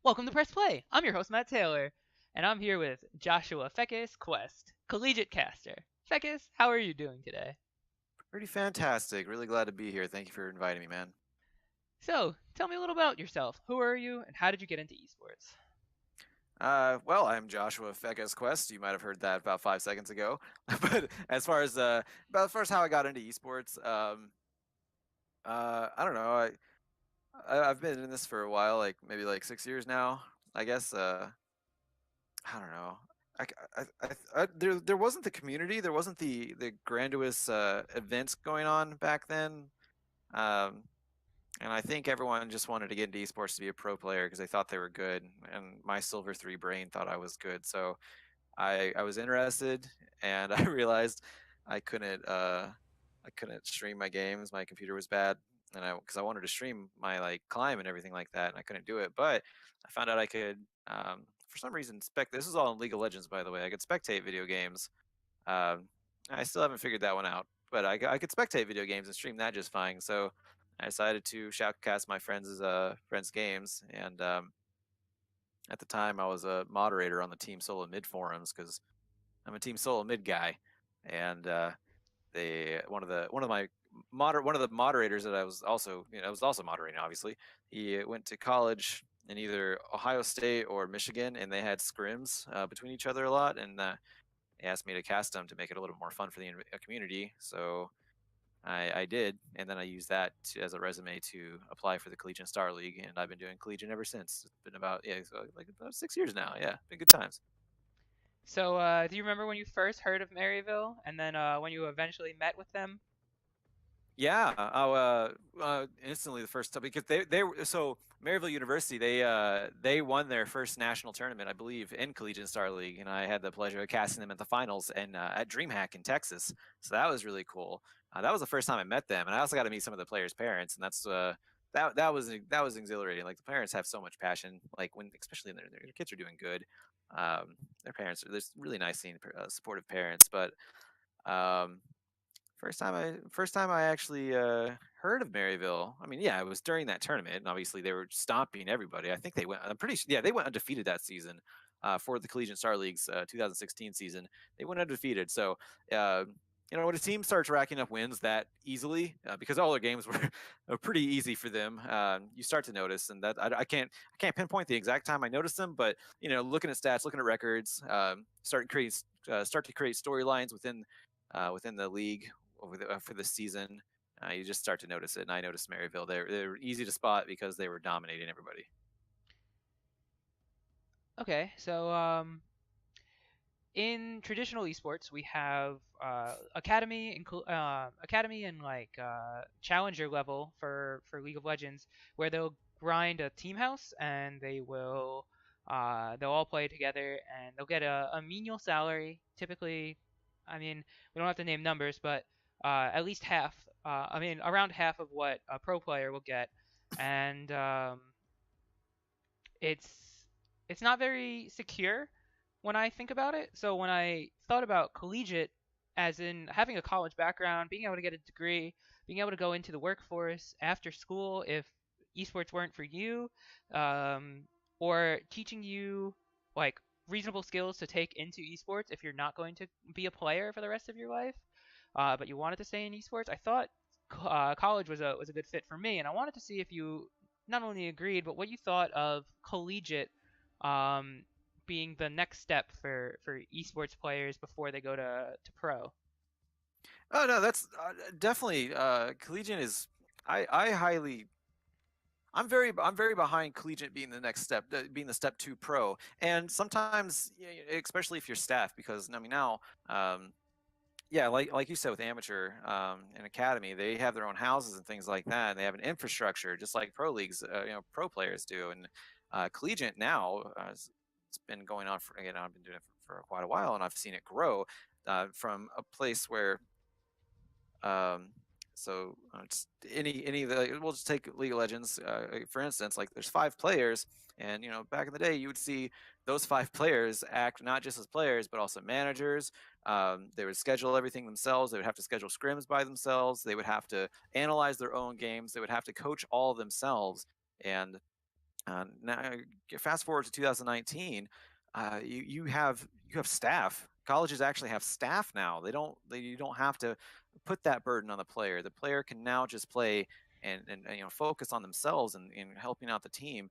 Welcome to Press Play. I'm your host, Matt Taylor, and I'm here with Joshua Pheques Quest, collegiate caster. Pheques, how are you doing today? Pretty fantastic. Really glad to be here. Thank you for inviting me, man. So, tell me a little about yourself. Who are you, and how did you get into esports? Well, I'm Joshua Fecas Quest. You might have heard that about 5 seconds ago. But as far as how I got into esports, I don't know. I've been in this for a while, like maybe like 6 years now. I guess. I don't know. There wasn't the community. There wasn't the grandiose events going on back then. Um, And I think everyone just wanted to get into esports to be a pro player because they thought they were good, and my Silver 3 brain thought I was good. So I was interested, and I realized I couldn't uh, I couldn't stream my games. My computer was bad, and I because I wanted to stream my like climb and everything like that, and I couldn't do it. But I found out I could, for some reason, spec. This is all in League of Legends, by the way. I could spectate video games. Um, I still haven't figured that one out, but I could spectate video games and stream that just fine. So I decided to shoutcast my friends' games, and at the time I was a moderator on the Team Solo Mid forums because I'm a Team Solo Mid guy, and they one of the moderators that I was also moderating. Obviously, he went to college in either Ohio State or Michigan, and they had scrims between each other a lot, and he asked me to cast them to make it a little more fun for the community. So I did, and then I used that as a resume to apply for the Collegiate Star League, and I've been doing Collegiate ever since. It's been about like about 6 years now. Yeah, been good times. So, do you remember when you first heard of Maryville, and then when you eventually met with them? Yeah, instantly the first time because so Maryville University they won their first national tournament I believe in Collegiate Star League, and I had the pleasure of casting them at the finals and at DreamHack in Texas. So that was really cool. That was the first time I met them, and I also got to meet some of the players' parents, and that was exhilarating. Like the parents have so much passion, like when especially when their kids are doing good. Their parents are there's really nice seeing supportive parents, but um, first time I actually heard of Maryville. I mean, yeah, it was during that tournament, and obviously they were stomping everybody. I think they went. I'm pretty sure. Yeah, they went undefeated that season for the Collegiate Star League's 2016 season. They went undefeated. So, uh, when a team starts racking up wins that easily, because all their games were pretty easy for them, you start to notice. And that I can't pinpoint the exact time I noticed them, but looking at stats, looking at records, start to create storylines within the league for the season, you just start to notice it. And I noticed Maryville. They're easy to spot because they were dominating everybody. Okay, so in traditional esports, we have academy and like challenger level for League of Legends, where they'll grind a team house and they'll all play together and they'll get a menial salary. Typically, I mean, we don't have to name numbers, but at least half. I mean, around half of what a pro player will get, and it's it's not very secure when I think about it. So when I thought about collegiate, as in having a college background, being able to get a degree, being able to go into the workforce after school if esports weren't for you, um, or teaching you like reasonable skills to take into esports if you're not going to be a player for the rest of your life, but you wanted to stay in esports, I thought college was a good fit for me, and I wanted to see if you not only agreed, but what you thought of collegiate um, being the next step for esports players before they go to pro. Oh no, that's definitely collegiate is. I highly. I'm very behind collegiate being the next step, being the step two pro, and sometimes, especially if you're staff, because I mean now, yeah, like you said with amateur and academy, they have their own houses and things like that, and they have an infrastructure just like pro leagues, pro players do. And collegiate now, it's been going on for again. I've been doing it for quite a while, and I've seen it grow from a place where um, just any of the we'll just take League of Legends for instance. Like there's 5 players, and back in the day you would see those 5 players act not just as players but also managers. They would schedule everything themselves. They would have to schedule scrims by themselves. They would have to analyze their own games. They would have to coach all themselves. And Now, fast forward to 2019, you have staff. Colleges actually have staff now. You don't have to put that burden on the player. The player can now just play and focus on themselves and helping out the team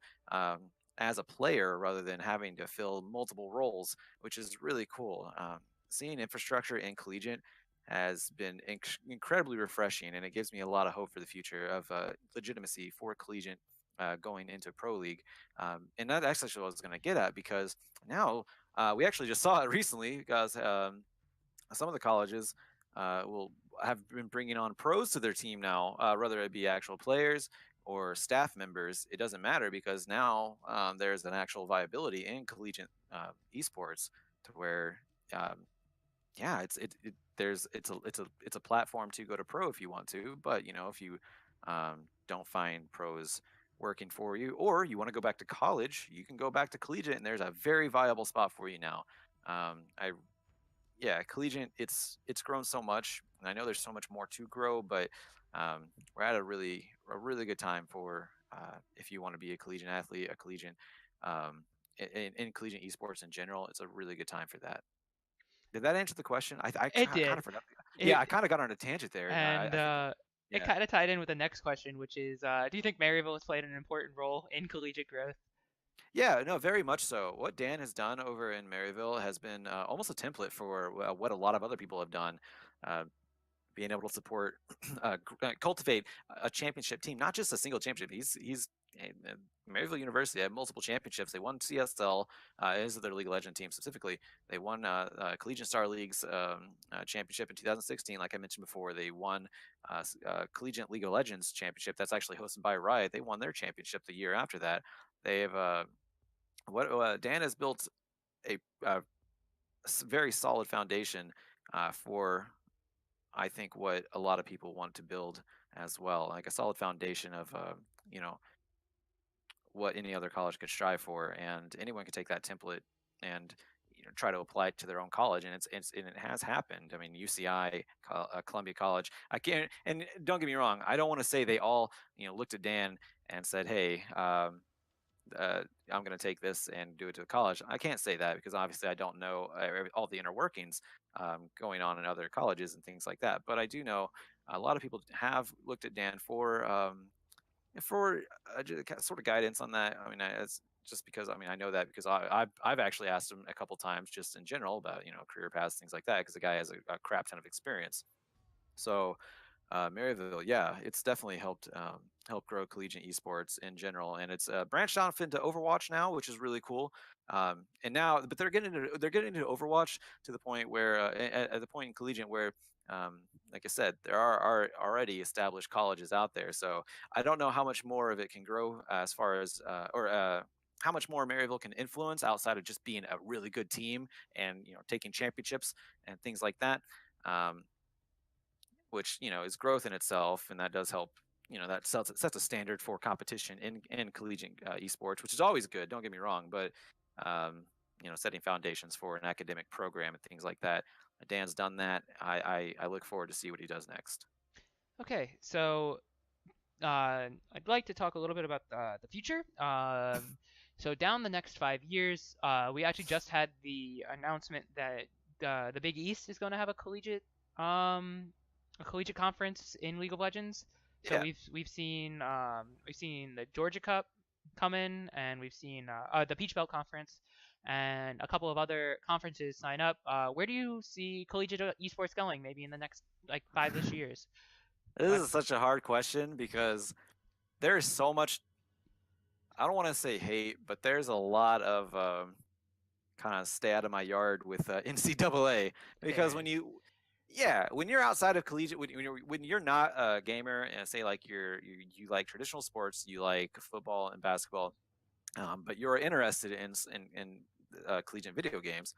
as a player rather than having to fill multiple roles, which is really cool. Seeing infrastructure in collegiate has been incredibly refreshing, and it gives me a lot of hope for the future of legitimacy for collegiate going into pro league. And that actually what I was going to get at because now we actually just saw it recently because some of the colleges will have been bringing on pros to their team now, whether it be actual players or staff members. It doesn't matter because now there's an actual viability in collegiate esports to where um, yeah, it's a platform to go to pro if you want to, but if you don't find pros working for you, or you want to go back to college, you can go back to collegiate, and there's a very viable spot for you now. I Yeah, collegiate it's grown so much, and I know there's so much more to grow, but we're at a really good time for if you want to be a collegiate athlete, a collegiate um, in collegiate esports in general. It's a really good time for that. Did that answer the question? I It kind did. of forgot. Yeah, It I kind of got on a tangent there, and and I think, it yeah, kind of tied in with the next question, which is, do you think Maryville has played an important role in collegiate growth? yeah, no, very much so. What Dan has done over in Maryville has been almost a template for what a lot of other people have done. Uh, Being able to support, cultivate a championship team, not just a single championship. He's Maryville University had multiple championships. They won CSL, is their League of Legends team specifically. They won Collegiate Star League's championship in 2016, like I mentioned before. They won Collegiate League of Legends championship. That's actually hosted by Riot. They won their championship the year after that. They have what Dan has built a very solid foundation for I think what a lot of people want to build as well, like a solid foundation of you know what any other college could strive for, and anyone could take that template and try to apply it to their own college, and it has happened. I mean, UCI, Columbia College. I can't, and don't get me wrong, I don't want to say they all looked at Dan and said, hey. I'm going to take this and do it to the college. I can't say that because obviously I don't know all the inner workings going on in other colleges and things like that. But I do know a lot of people have looked at Dan for sort of guidance on that. I mean, it's just because I know that because I've actually asked him a couple times just in general about career paths, things like that, because the guy has a crap ton of experience. So Maryville, yeah, it's definitely help grow collegiate esports in general, and it's branched off into Overwatch now, which is really cool. And now, but they're getting into Overwatch to the point where at the point in collegiate where, like I said, there are already established colleges out there. So I don't know how much more of it can grow as far as or how much more Maryville can influence outside of just being a really good team and taking championships and things like that. Um, which is growth in itself, and that does help. That sets a standard for competition in collegiate esports, which is always good. Don't get me wrong, but um, setting foundations for an academic program and things like that. Dan's done that. I look forward to see what he does next. Okay, so I'd like to talk a little bit about the future. So down the next 5 years, we actually just had the announcement that the Big East is going to have um, a collegiate conference in League of Legends. So Yeah, we've seen the Georgia Cup come in, and we've seen the Peach Belt Conference, and a couple of other conferences sign up. Where do you see collegiate esports going? Maybe in the next like 5-ish years. this What? is such a hard question because there is so much. I don't want to say hate, but there's a lot of kind of stay out of my yard with NCAA because Fair. when you're outside of collegiate, when you're not a gamer and say like you like traditional sports, you like football and basketball, but you're interested in collegiate video games,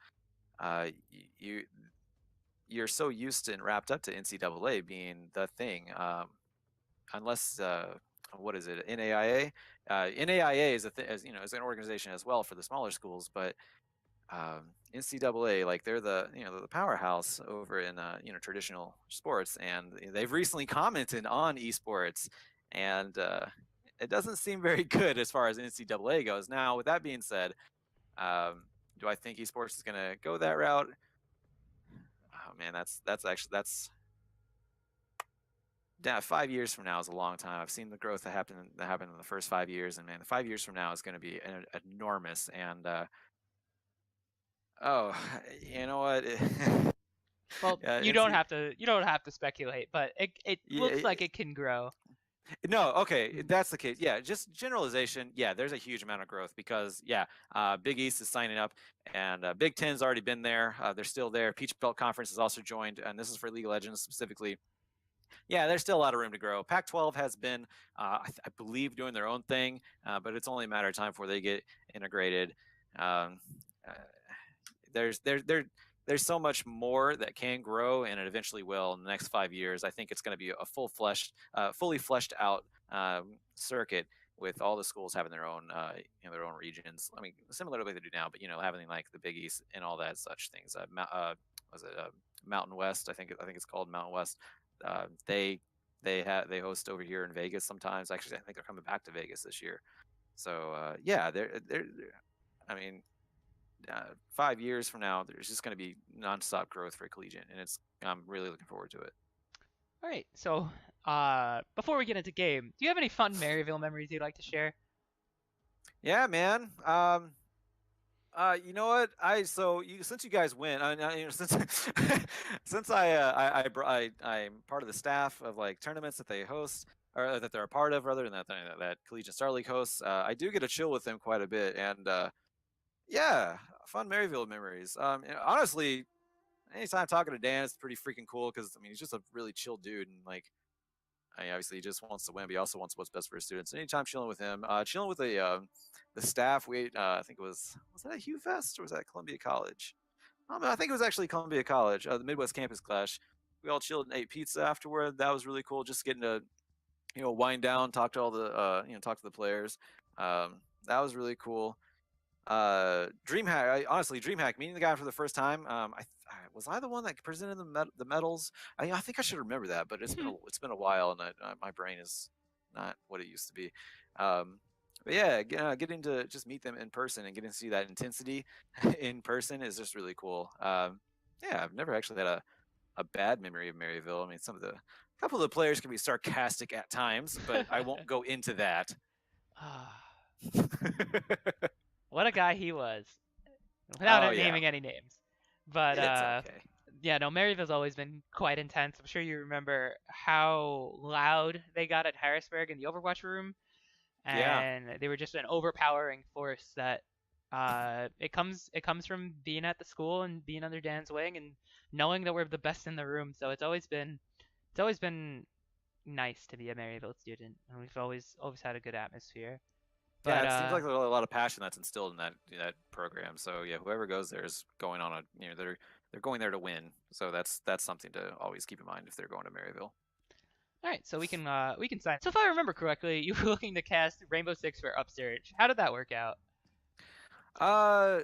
you you're so used to and wrapped up to NCAA being the thing, unless. What is it? NAIA. NAIA is is an organization as well for the smaller schools, but NCAA, like they're the powerhouse over in traditional sports, and they've recently commented on esports, and it doesn't seem very good as far as NCAA goes. Now, with that being said, do I think esports is going to go that route? Oh man, that's 5 years from now is a long time. I've seen the growth that happened in the first 5 years, and man, the 5 years from now is going to be enormous. And oh, you know what? Well, Yeah, you don't have to speculate, but it looks yeah, like it can grow. no, okay, if Mhm. that's the case. Yeah, just generalization. Yeah, there's a huge amount of growth because yeah, Big East is signing up, and Big Ten's already been there. They're still there. Peach Belt Conference has also joined, and this is for League of Legends specifically. Yeah, there's still a lot of room to grow. Pac-12 has been, I believe, doing their own thing, but it's only a matter of time before they get integrated. Um, uh, there's there there there's so much more that can grow, and it eventually will in the next 5 years. I think it's going to be a fully fleshed out circuit with all the schools having their own, their own regions. I mean, similar to what they do now, but having like the Big East and all that such things. Was it Mountain West? I think it's called Mountain West. They host over here in Vegas sometimes. Actually, I think they're coming back to Vegas this year. So yeah, I mean, 5 years from now, there's just going to be nonstop growth for collegiate, and I'm really looking forward to it. All right. So, before we get into game, do you have any fun Maryville memories you'd like to share? Yeah, man. You know what? Since you guys win, since since I'm part of the staff of like tournaments that they host or that they're a part of, rather than that Collegiate Star League hosts, I do get to chill with them quite a bit, and yeah, fun Maryville memories. Honestly, anytime talking to Dan, it's pretty freaking cool because I mean he's just a really chill dude, and like I mean, obviously he just wants to win, but he also wants what's best for his students. Anytime chilling with him, chilling with the staff, I think it was that at Hugh Fest or was that Columbia College? I think it was actually Columbia College, the Midwest Campus Clash. We all chilled and ate pizza afterward. That was really cool. Just getting to wind down, talk to all the talk to the players. That was really cool. DreamHack. Honestly, DreamHack. Meeting the guy for the first time. Was I the one that presented the medals? I think I should remember that, but it's been a while, and my brain is not what it used to be. But yeah, getting to just meet them in person and getting to see that intensity in person is just really cool. Yeah, I've never actually had a bad memory of Maryville. I mean, a couple of the players can be sarcastic at times, but I won't go into that. Ah, what a guy he was, without Oh yeah, naming any names. But it's okay. yeah, no, Maryville's always been quite intense. I'm sure you remember how loud they got at Harrisburg in the Overwatch room, Yeah, and they were just an overpowering force that it comes from being at the school and being under Dan's wing and knowing that we're the best in the room. So it's always been nice to be a Maryville student, and we've always had a good atmosphere. yeah. But It seems like there's a lot of passion that's instilled in that program. So yeah, whoever goes there is going on they're going there to win. So that's something to always keep in mind if they're going to Maryville. all right, so we can sign. So if I remember correctly, you were looking to cast Rainbow Six for Upsurge. How did that work out? Uh,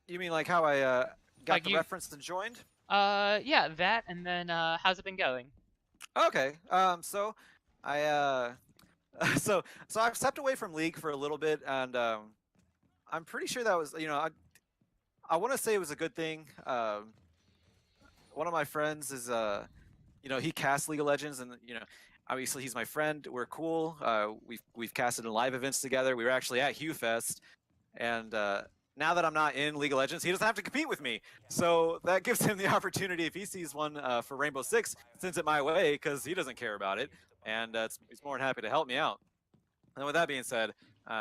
you mean like how I got Like the you, reference and joined? yeah, that, and then how's it been going? Okay. So I so I've stepped away from League for a little bit, and I'm pretty sure that was I want to say it was a good thing. One of my friends is he casts League of Legends, and obviously he's my friend. We're cool. We've casted in live events together. We were actually at Hugh Fest, and now that I'm not in League of Legends, he doesn't have to compete with me. So that gives him the opportunity, if he sees one for Rainbow Six, sends it my way because he doesn't care about it, and he's more than happy to help me out. And with that being said,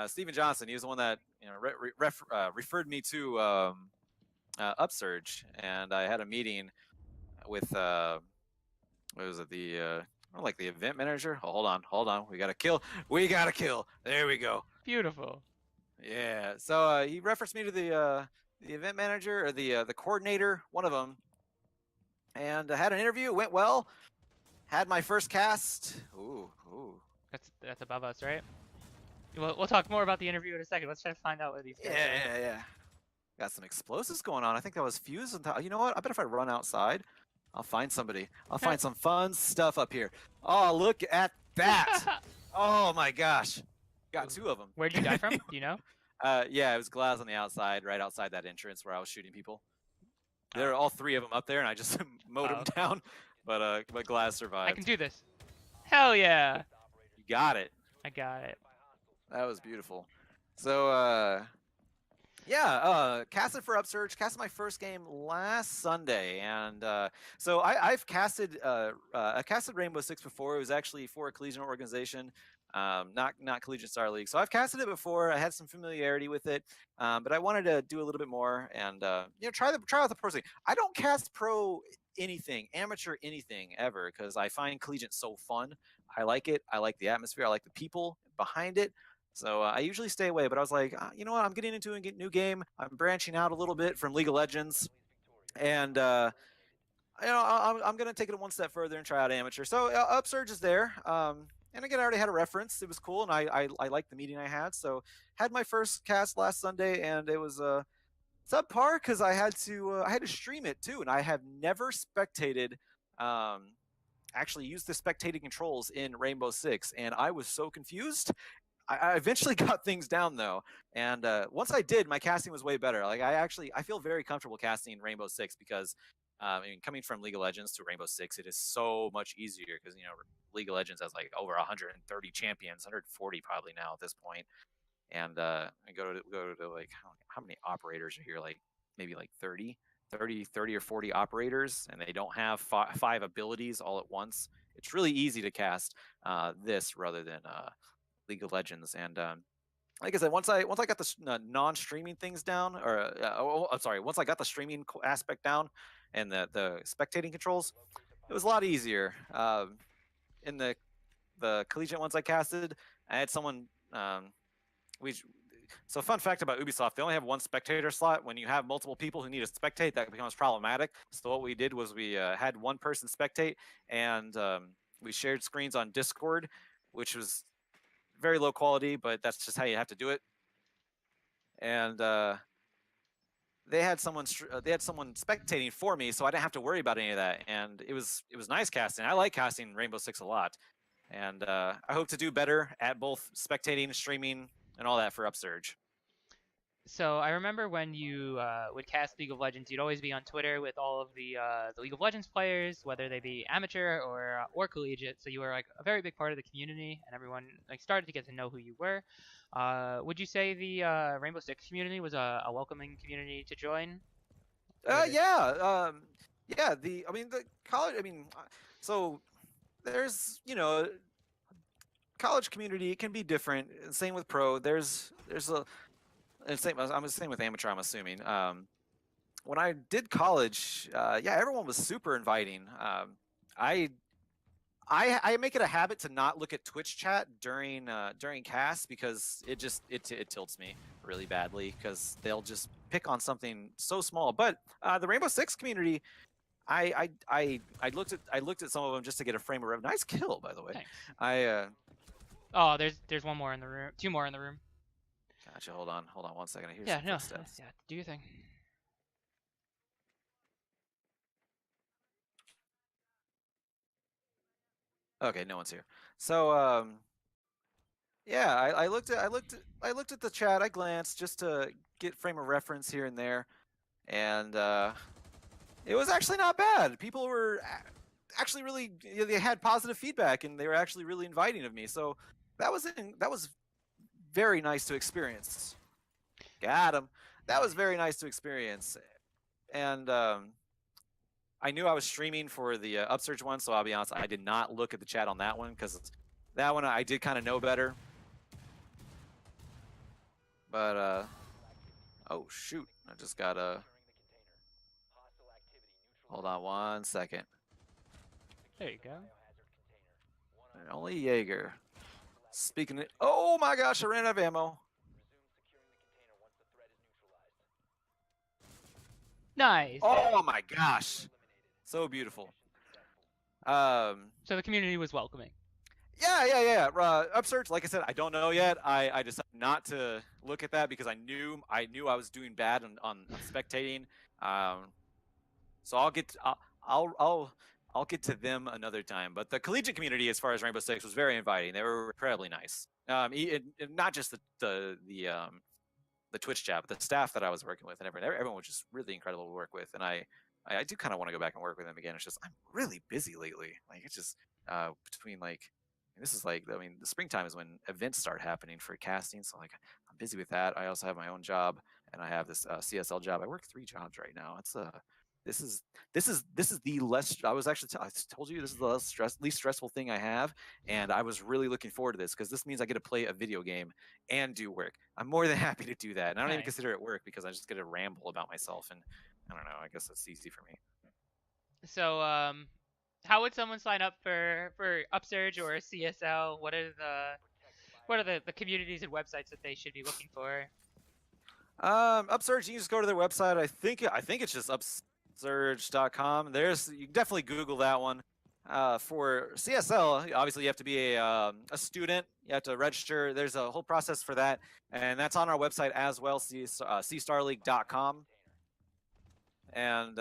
Steven Johnson, he was the one that referred me to Upsurge, and I had a meeting with what was it, like the event manager. Oh, hold on, we gotta kill. There we go. Beautiful. Yeah. So he referenced me to the event manager or the coordinator, one of them, and I had an interview. Went well. Had my first cast. Ooh. That's above us, right? We'll talk more about the interview in a second. Let's try to find out what these guys are. Yeah. Got some explosives going on. I think that was Fuse. And you know what? I bet if I run outside, I'll find somebody. I'll find some fun stuff up here. Oh, look at that. Oh my gosh. Got Ooh. 2 of them. Where'd you die from? Do you know? Yeah, it was glass on the outside, right outside that entrance where I was shooting people. There Oh, are all 3 of them up there, and I just mowed them oh, down. But glass I can survived. do this. Hell yeah! You got it. I got it. That was beautiful. So yeah, casted for Upsurge. Casted my first game last Sunday, and so I've casted I casted Rainbow Six before. It was actually for a collegiate organization, not Collegiate Star League. So I've casted it before. I had some familiarity with it, but I wanted to do a little bit more and try out the pro thing. I don't cast pro anything, amateur anything ever, because I find collegiate so fun. I like it. I like the atmosphere. I like the people behind it. So I usually stay away, but I was like, you know what? I'm getting into a new game. I'm branching out a little bit from League of Legends, and I'm going to take it one step further and try out amateur. So Upsurge is there, and again, I already had a reference. It was cool, and I liked the meeting I had. So had my first cast last Sunday, and it was subpar because I had to stream it too, and I have never spectated. Actually used the spectating controls in Rainbow Six, and I was so confused. I eventually got things down though, and once I did, my casting was way better. Like I feel very comfortable casting Rainbow Six because, I mean, coming from League of Legends to Rainbow Six, it is so much easier because League of Legends has like over 130 champions, 140 probably now at this point, and I go to like how many operators are here? Like maybe like 30 or 40 operators, and they don't have 5 abilities all at once. It's really easy to cast this rather than League of Legends. And like I said, once I got the non-streaming things down, or I'm sorry, once I got the streaming aspect down and the spectating controls, it was a lot easier. In the collegiate ones I casted, I had someone. We So fun fact about Ubisoft, they only have one spectator slot. When you have multiple people who need to spectate, that becomes problematic. So what we did was we had one person spectate, and we shared screens on Discord, which was very low quality, but that's just how you have to do it. And they had someone spectating for me, so I didn't have to worry about any of that. And it was nice casting. I like casting Rainbow Six a lot, and I hope to do better at both spectating, streaming, and all that for Upsurge. So I remember when you would cast League of Legends, you'd always be on Twitter with all of the League of Legends players, whether they be amateur or collegiate. So you were like a very big part of the community, and everyone like started to get to know who you were. Would you say the Rainbow Six community was a welcoming community to join? Was it? Yeah, yeah. The college. So there's college community can be different. Same with pro. There's a and same. I'm the same with amateur. I'm assuming. When I did college, yeah, everyone was super inviting. I I make it a habit to not look at Twitch chat during cast because it tilts me really badly because they'll just pick on something so small. But the Rainbow Six community, I looked at some of them just to get a frame of reference. Nice kill, by the way. Thanks. I Oh, there's one more in the room, two more in the room. Gotcha. Hold on 1 second. I hear Yeah, some no, footsteps. yeah, do your thing. Okay, no one's here. So yeah, I looked at the chat. I glanced just to get frame of reference here and there, and it was actually not bad. People were actually really they had positive feedback, and they were actually really inviting of me. So that was very nice to experience. Got him. That was very nice to experience, and I knew I was streaming for the Upsurge one, so I'll be honest, I did not look at the chat on that one because that one I did kind of know better. But oh shoot, I just got a. Hold on 1 second. There you go. Only Jaeger. Speaking of, oh my gosh, I ran out of ammo. Nice. Oh my gosh, so beautiful. So the community was welcoming. Yeah. Upsurge, like I said, I don't know yet. I decided not to look at that because I knew I was doing bad on spectating. So I'll I'll get to them another time. But the collegiate community, as far as Rainbow Six, was very inviting. They were incredibly nice. Not just the Twitch chat, but the staff that I was working with and everyone was just really incredible to work with. And I do kind of want to go back and work with them again. It's just I'm really busy lately. Like it's just between like this is like I mean the springtime is when events start happening for casting. So like I'm busy with that. I also have my own job and I have this CSL job. I work 3 jobs right now. It's this is this is the less I was actually I told you this is the least stressful thing I have, and I was really looking forward to this because this means I get to play a video game and do work. I'm more than happy to do that, and I don't even Nice. consider it work because I just get to ramble about myself, and I don't know. I guess that's easy for me. So, how would someone sign up for Upsurge or CSL? What are the communities and websites that they should be looking for? Upsurge, you can just go to their website. I think it's just upsurge.com. There's you can definitely Google that one. For CSL, obviously you have to be a student. You have to register. There's a whole process for that, and that's on our website as well. cstarleague.com. And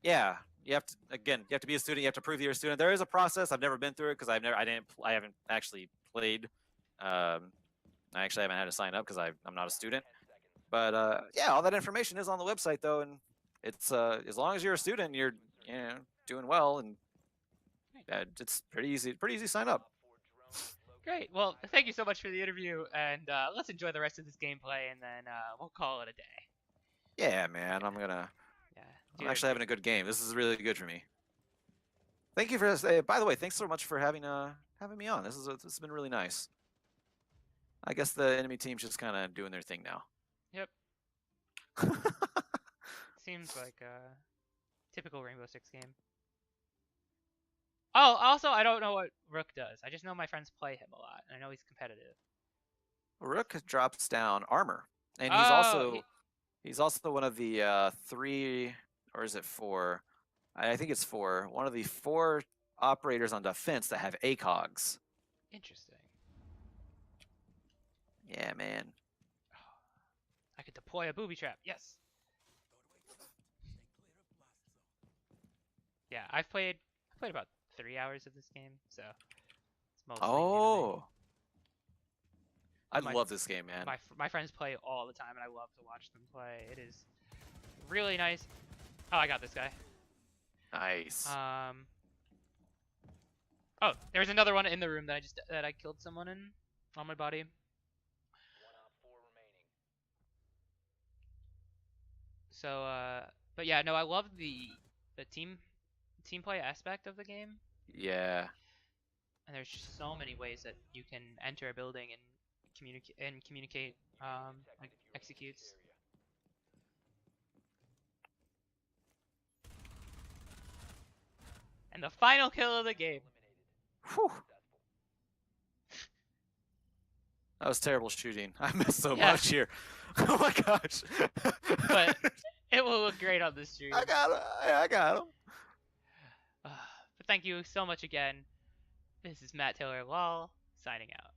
yeah, you have to be a student. You have to prove that you're a student. There is a process. I've never been through it because I haven't actually played. I actually haven't had to sign up because I'm not a student. But yeah, all that information is on the website though, and it's as long as you're a student, you're doing well, and it's pretty easy to sign up. Great. Well, thank you so much for the interview, and let's enjoy the rest of this gameplay, and then we'll call it a day. Yeah, man, Yeah. Yeah. I'm Do it. actually having a good game. This is really good for me. Thank you for this. By the way, thanks so much for having me on. This has been really nice. I guess the enemy team's just kind of doing their thing now. Yep. Seems like a typical Rainbow Six game. Oh, also, I don't know what Rook does. I just know my friends play him a lot, and I know he's competitive. Rook drops down armor, and Oh, he's also one of the 3, or is it 4? I think it's 4. One of the 4 operators on defense that have ACOGs. interesting. Yeah, man. I could deploy a booby trap. Yes. Yeah, I've played about 3 hours of this game, so it's mostly new to me. Oh, I But love this game, man. my friends play all the time, and I love to watch them play. It is really nice. Oh, I got this guy. Nice. Oh, there's another one in the room that I killed someone in on my body. So, but yeah, no, I love the team play aspect of the game, Yeah. and there's just so many ways that you can enter a building and communicate like executes. And the final kill of the game. Whew. That was terrible shooting. I missed so Yeah, much here. Oh my gosh. but it will look great on the stream. I got him. I got him. But thank you so much again. This is Matt Taylor Lal signing out.